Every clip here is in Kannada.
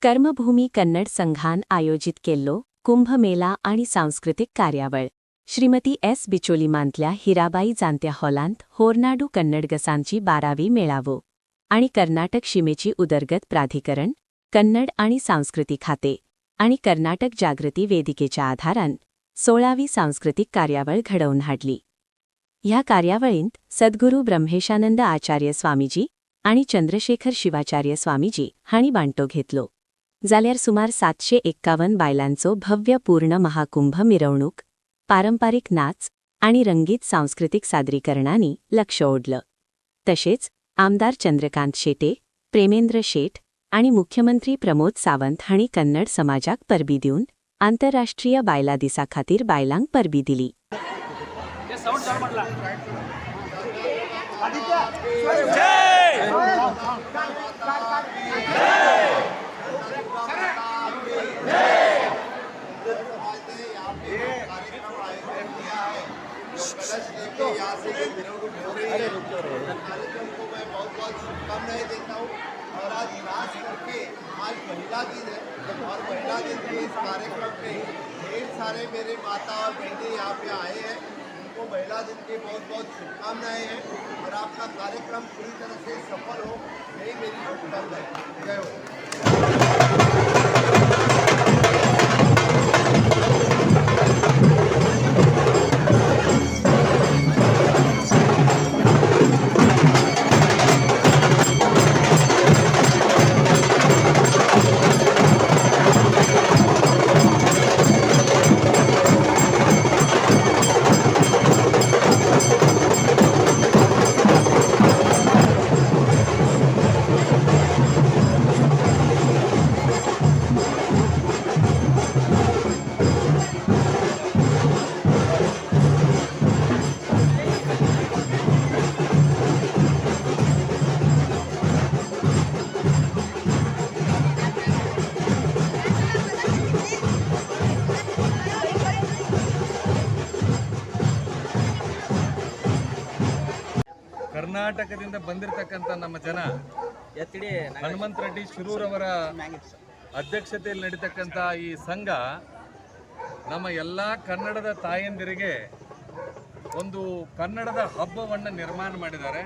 कर्मभूमी कन्नड संघान आयोजित केल्लो कुंभमेला आणि सांस्कृतिक कार्यावळ श्रीमती एस बिचोलीमांतल्या हिराबाई जांत्या हॉलांत होरनाडू कन्नडगसांची 12वी मेळावो आणि कर्नाटक शिमेची उदरगत प्राधिकरण कन्नड आणि सांस्कृतिक खाते आणि कर्नाटक जागृती वेदिकेच्या आधारान 16वी सांस्कृतिक कार्यावळ घडवून हाडली. ह्या कार्यावळींत सद्गुरू ब्रह्मेशानंद आचार्य स्वामीजी आणि चंद्रशेखर शिवाचार्य स्वामीजी हांणी वांटो घेतलो. जाल्यार सुमार 751 बायलांचो भव्य पूर्ण महाकुंभ मिरवणूक पारंपारिक नाच आणि रंगीत सांस्कृतिक सादरीकरणांनी लक्ष ओढलं. तशेंच आमदार चंद्रकांत शेटे, प्रेमेंद्र शेठ आणि मुख्यमंत्री प्रमोद सावंत हांणी कन्नड समाजाक परबी दिवन आंतरराष्ट्रीय बायला दिसा खातीर बायलांक परबी दिली. यहाँ से ये मिरवणूक हो रही है। कार्यक्रम को मैं बहुत बहुत शुभकामनाएं देता हूँ और आज खास करके आज महिला दिन है और महिला दिन के इस कार्यक्रम में ढेर सारे मेरे माता और बहनें यहाँ पे आए हैं। उनको महिला दिन की बहुत बहुत शुभकामनाएं हैं और आपका कार्यक्रम पूरी तरह से सफल हो, यही मेरी शुभकामनाएं। जय हो। ಕರ್ನಾಟಕದಿಂದ ಬಂದಿರತಕ್ಕಂತ ನಮ್ಮ ಜನ ಹನುಮಂತ ರೆಡ್ಡಿ ಶಿರೂರವರ ಅಧ್ಯಕ್ಷತೆಯಲ್ಲಿ ನಡೀತಕ್ಕಂತ ಈ ಸಂಘ ನಮ್ಮ ಎಲ್ಲಾ ಕನ್ನಡದ ತಾಯಂದಿರಿಗೆ ಒಂದು ಕನ್ನಡದ ಹಬ್ಬವನ್ನು ನಿರ್ಮಾಣ ಮಾಡಿದ್ದಾರೆ.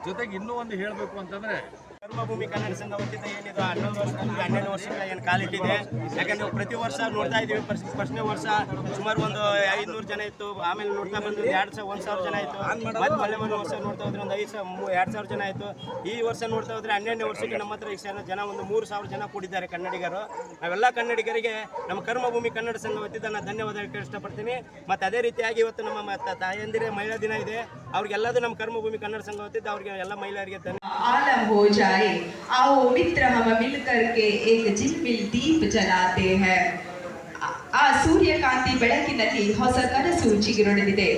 ಜೊತೆಗೆ ಇನ್ನೂ ಒಂದು ಹೇಳಬೇಕು ಅಂತಂದ್ರೆ कर्मभूमि कन्नड संघ वतीन ಏನಿದೆ 11 ವರ್ಷದಿಂದ 12 ವರ್ಷಕ್ಕೆ ಏನು ಕಾಲಿಟ್ಟಿದೆ. ಯಾಕಂದ್ರೆ ಪ್ರತಿ ವರ್ಷ ನೋಡ್ತಾ ಇದೀವಿ. ಫಸ್ಟ್ನೇ ವರ್ಷ ಸುಮಾರು ಒಂದು 500 ಜನ ಇತ್ತು, ಆಮೇಲೆ ನೋಡ್ತಾ ಬಂದು 1000 ಜನ ಆಯಿತು, ಮತ್ತೆ ಮಳೆ ವರ್ಷ ನೋಡ್ತಾ ಹೋದ್ರೆ ಒಂದು 2000 ಜನ ಆಯಿತು. ಈ ವರ್ಷ ನೋಡ್ತಾ ಹೋದ್ರೆ 12ನೇ ವರ್ಷಕ್ಕೆ ನಮ್ಮ ಹತ್ರ ಇಷ್ಟು ಜನ ಒಂದು 3000 ಜನ ಕೂಡಿದ್ದಾರೆ ಕನ್ನಡಿಗರು. ನಾವೆಲ್ಲ ಕನ್ನಡಿಗರಿಗೆ ನಮ್ಮ ಕರ್ಮಭೂಮಿ ಕನ್ನಡ ಸಂಘ ವತಿಯಿಂದ ನಾನು ಧನ್ಯವಾದ ಹೇಳಕ್ಕೆ ಇಷ್ಟಪಡ್ತೀನಿ. ಮತ್ತು ಅದೇ ರೀತಿಯಾಗಿ ಇವತ್ತು ನಮ್ಮ ತಾಯಂದಿರ ಮಹಿಳಾ ದಿನ ಇದೆ. ಅವ್ರಿಗೆಲ್ಲದೂ ನಮ್ಮ ಕರ್ಮಭೂಮಿ ಕನ್ನಡ ಸಂಘ ವತಿಯಿಂದ ಅವ್ರಿಗೆ ಎಲ್ಲ ಮಹಿಳೆಯರಿಗೆ आलम हो जाए, आओ मित्र हम मिल करके एक झिलमिल दीप जलाते हैं. आ सूर्यकांति ಬೆಳಕಿನಲ್ಲಿ ಹೊಸ ಕನಸು ಚಿಗುರೊಡೆದಿದೆ.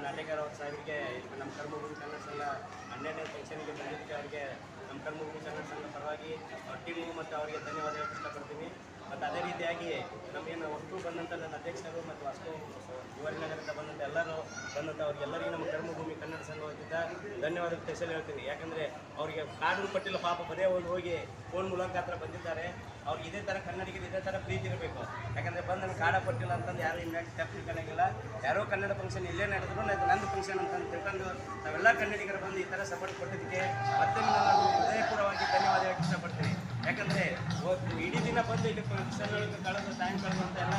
ನಾಟಕರ ಸಾಹೇಬರಿಗೆ ನಮ್ಮ ಕರ್ಮಭೂಮಿ ಕನ್ನಡ ಸಂಘ 12ನೇ ಫಂಕ್ಷನ್ಗೆ ಬಂದಿದ್ದಕ್ಕೆ ಅವರಿಗೆ ನಮ್ಮ ಕರ್ಮಭೂಮಿ ಕನ್ನಡ ಸಂಘ ಪರವಾಗಿ ಟೀಮು ಮತ್ತು ಅವರಿಗೆ ಧನ್ಯವಾದ ಹೇಳಕ್ಕೆ ಇಷ್ಟಪಡ್ತೀನಿ. ಮತ್ತು ಅದೇ ರೀತಿಯಾಗಿ ನಮಗೇನು ಒಟ್ಟು ಬಂದಂಥ ನನ್ನ ಅಧ್ಯಕ್ಷರು ಮತ್ತು ಅಷ್ಟು ಯುವನಗರದಿಂದ ಬಂದಂಥ ಎಲ್ಲರೂ ಬಂದಂಥ ಅವ್ರಿಗೆಲ್ಲರಿಗೂ ನಮ್ಮ ಕರ್ಮಭೂಮಿ ಕನ್ನಡ ಸಂಘ ವತಿಯಿಂದ ಧನ್ಯವಾದ ಸ್ಪೆಷಲ್ ಹೇಳ್ತೀನಿ. ಯಾಕಂದರೆ ಅವರಿಗೆ ಕಾನೂನು ಪಟ್ಟಿಲ್ಲ, ಪಾಪ ಪದೇ ಹೋಗಿ ಫೋನ್ ಮೂಲಕ ಹತ್ರ ಬಂದಿದ್ದಾರೆ. ಅವ್ರಿಗೆ ಇದೇ ಥರ ಕನ್ನಡಿಗರು ಇದೇ ಥರ ಪ್ರೀತಿ ಇರಬೇಕು. ಯಾಕಂದರೆ ಬಂದು ನನಗೆ ಕಾಡ ಪಟ್ಟಿಲ್ಲ ಅಂತಂದು ಯಾರು ಇಮ್ಯಾಕ್ಟ್ ತಪ್ಪಿಕೊಳ್ಳಂಗಿಲ್ಲ. ಯಾರೋ ಕನ್ನಡ ಫಂಕ್ಷನ್ ಇಲ್ಲೇ ನಡೆದ್ರು ನಂದು ಫಂಕ್ಷನ್ ಅಂತಂದು ತಿಳ್ಕೊಂಡು ನಾವೆಲ್ಲ ಕನ್ನಡಿಗರು ಬಂದು ಈ ಥರ ಸಪೋರ್ಟ್ ಕೊಟ್ಟಿದ್ದಕ್ಕೆ ಮತ್ತೆ ನಾನು ಹೃದಯಪೂರ್ವವಾಗಿ ಧನ್ಯವಾದ ಹೇಳಕ್ಕೆ ಇಷ್ಟಪಡ್ತೀನಿ. ಯಾಕಂದರೆ ಇಡೀ ದಿನ ಬಂದು ಇಲ್ಲಿ ಫಂಕ್ಷನ್ ಕಳೆದು ಟೈಮ್ ಕಳೆದು ಅಂತ ಎಲ್ಲ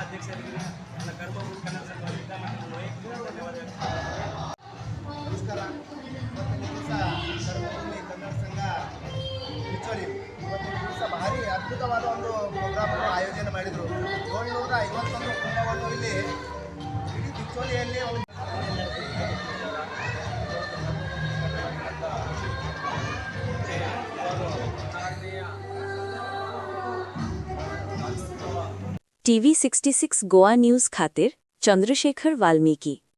TV 66 गोवा न्यूज खातीर चंद्रशेखर वाल्मिकी।